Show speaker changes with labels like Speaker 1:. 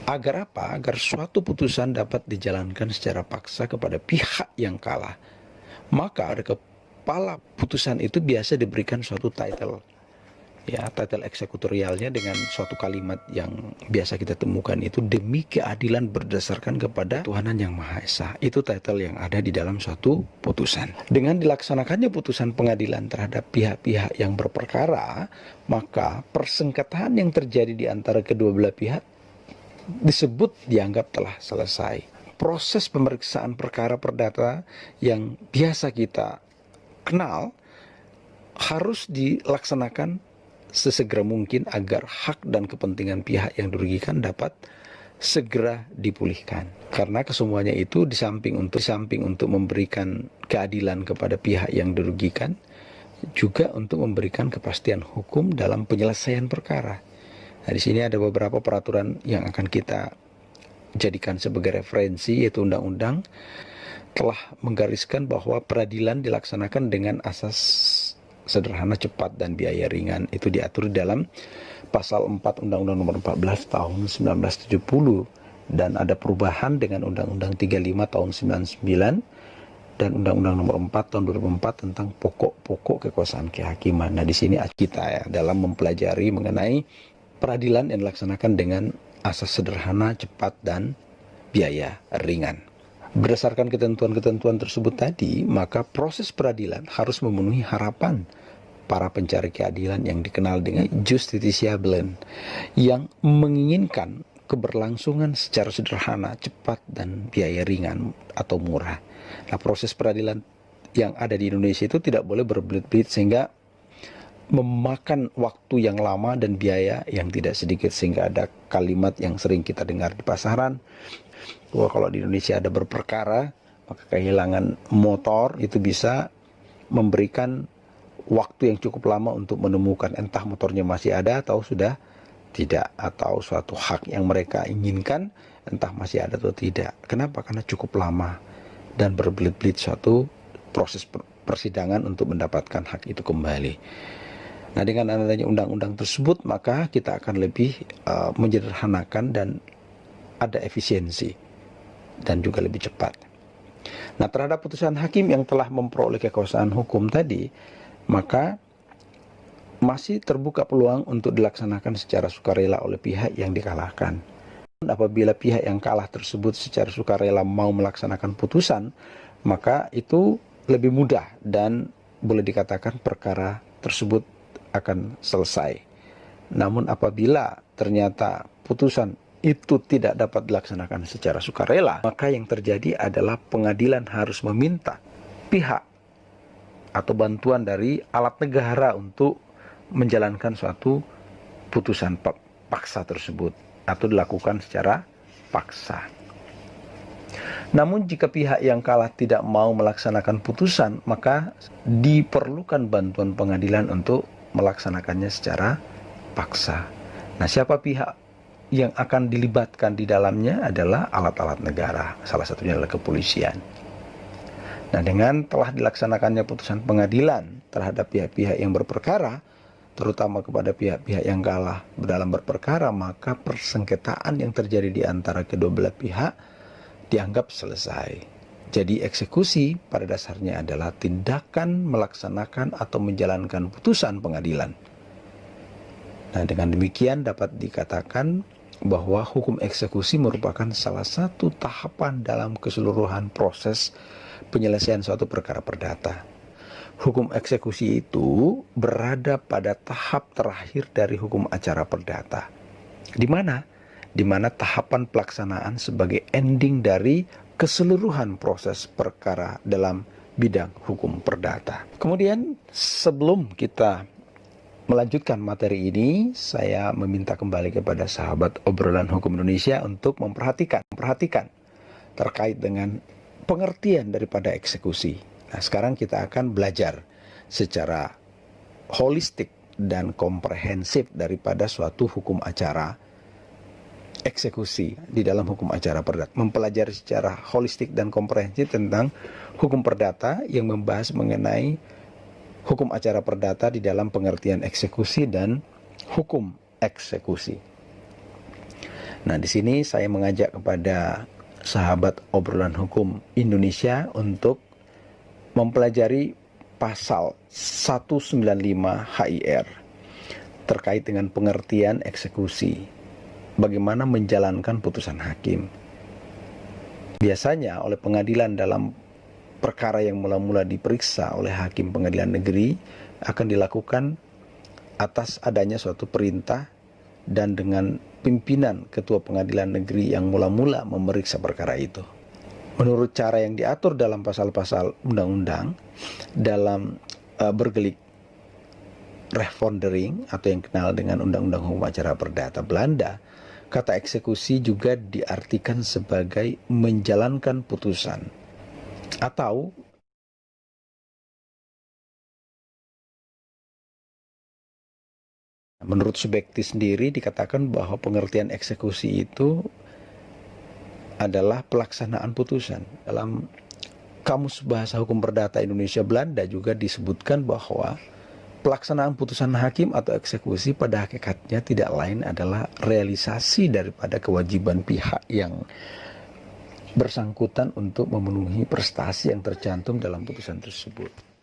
Speaker 1: Agar apa? Agar suatu putusan dapat dijalankan secara paksa kepada pihak yang kalah. Maka kepala putusan itu biasa diberikan suatu title, ya, title eksekutorialnya dengan suatu kalimat yang biasa kita temukan itu, demi keadilan berdasarkan kepada Tuhanan yang Maha Esa. Itu title yang ada di dalam suatu putusan. Dengan dilaksanakannya putusan pengadilan terhadap pihak-pihak yang berperkara, maka persengketaan yang terjadi di antara kedua belah pihak dianggap telah selesai. Proses pemeriksaan perkara perdata yang biasa kita kenal harus dilaksanakan sesegera mungkin agar hak dan kepentingan pihak yang dirugikan dapat segera dipulihkan. Karena kesemuanya itu di samping untuk memberikan keadilan kepada pihak yang dirugikan, juga untuk memberikan kepastian hukum dalam penyelesaian perkara. Nah, di sini ada beberapa peraturan yang akan kita jadikan sebagai referensi, yaitu undang-undang telah menggariskan bahwa peradilan dilaksanakan dengan asas sederhana, cepat, dan biaya ringan. Itu diatur dalam pasal 4 Undang-Undang Nomor 14 tahun 1970, dan ada perubahan dengan Undang-Undang 35 tahun 99 dan Undang-Undang Nomor 4 tahun 2004 tentang pokok-pokok kekuasaan kehakiman. Nah, di sini kita ya dalam mempelajari mengenai peradilan yang dilaksanakan dengan asas sederhana, cepat, dan biaya ringan. Berdasarkan ketentuan-ketentuan tersebut tadi, maka proses peradilan harus memenuhi harapan para pencari keadilan yang dikenal dengan justitiablen, yang menginginkan keberlangsungan secara sederhana, cepat, dan biaya ringan atau murah. Nah, proses peradilan yang ada di Indonesia itu tidak boleh berbelit-belit sehingga memakan waktu yang lama dan biaya yang tidak sedikit, sehingga ada kalimat yang sering kita dengar di pasaran bahwa kalau di Indonesia ada berperkara, maka kehilangan motor itu bisa memberikan waktu yang cukup lama untuk menemukan entah motornya masih ada atau sudah tidak, atau suatu hak yang mereka inginkan entah masih ada atau tidak. Kenapa? Karena cukup lama dan berbelit-belit suatu proses persidangan untuk mendapatkan hak itu kembali. Nah, dengan adanya undang-undang tersebut, maka kita akan lebih menyederhanakan dan ada efisiensi dan juga lebih cepat. Nah, terhadap putusan hakim yang telah memperoleh kekuasaan hukum tadi, maka masih terbuka peluang untuk dilaksanakan secara sukarela oleh pihak yang dikalahkan. Apabila pihak yang kalah tersebut secara sukarela mau melaksanakan putusan, maka itu lebih mudah dan boleh dikatakan perkara tersebut akan selesai. Namun apabila ternyata putusan itu tidak dapat dilaksanakan secara sukarela, maka yang terjadi adalah pengadilan harus meminta pihak atau bantuan dari alat negara untuk menjalankan suatu putusan paksa tersebut atau dilakukan secara paksa. Namun jika pihak yang kalah tidak mau melaksanakan putusan, maka diperlukan bantuan pengadilan untuk melaksanakannya secara paksa. Nah, siapa pihak yang akan dilibatkan di dalamnya adalah alat-alat negara, salah satunya adalah kepolisian. Nah, dengan telah dilaksanakannya putusan pengadilan terhadap pihak-pihak yang berperkara, terutama kepada pihak-pihak yang kalah dalam berperkara, maka persengketaan yang terjadi di antara kedua belah pihak dianggap selesai. Jadi eksekusi pada dasarnya adalah tindakan melaksanakan atau menjalankan putusan pengadilan. Nah, dengan demikian dapat dikatakan bahwa hukum eksekusi merupakan salah satu tahapan dalam keseluruhan proses penyelesaian suatu perkara perdata. Hukum eksekusi itu berada pada tahap terakhir dari hukum acara perdata. Di mana? Di mana tahapan pelaksanaan sebagai ending dari keseluruhan proses perkara dalam bidang hukum perdata. Kemudian sebelum kita melanjutkan materi ini, saya meminta kembali kepada sahabat obrolan hukum Indonesia untuk memperhatikan terkait dengan pengertian daripada eksekusi. Nah, sekarang kita akan belajar secara holistik dan komprehensif daripada suatu hukum acara eksekusi di dalam hukum acara perdata. Mempelajari secara holistik dan komprehensif tentang hukum perdata yang membahas mengenai hukum acara perdata di dalam pengertian eksekusi dan hukum eksekusi. Nah, di sini saya mengajak kepada sahabat obrolan hukum Indonesia untuk mempelajari pasal 195 HIR terkait dengan pengertian eksekusi. Bagaimana menjalankan putusan hakim. Biasanya oleh pengadilan dalam perkara yang mula-mula diperiksa oleh hakim pengadilan negeri akan dilakukan atas adanya suatu perintah dan dengan pimpinan ketua pengadilan negeri yang mula-mula memeriksa perkara itu. Menurut cara yang diatur dalam pasal-pasal undang-undang, dalam bergelik rechtvaardiging atau yang dikenal dengan Undang-Undang Hukum Acara Perdata Belanda, kata eksekusi juga diartikan sebagai menjalankan putusan atau menurut Subekti sendiri dikatakan bahwa pengertian eksekusi itu adalah pelaksanaan putusan. Dalam Kamus Bahasa Hukum Perdata Indonesia Belanda juga disebutkan bahwa pelaksanaan putusan hakim atau eksekusi pada hakikatnya tidak lain adalah realisasi daripada kewajiban pihak yang bersangkutan untuk memenuhi prestasi yang tercantum dalam putusan tersebut.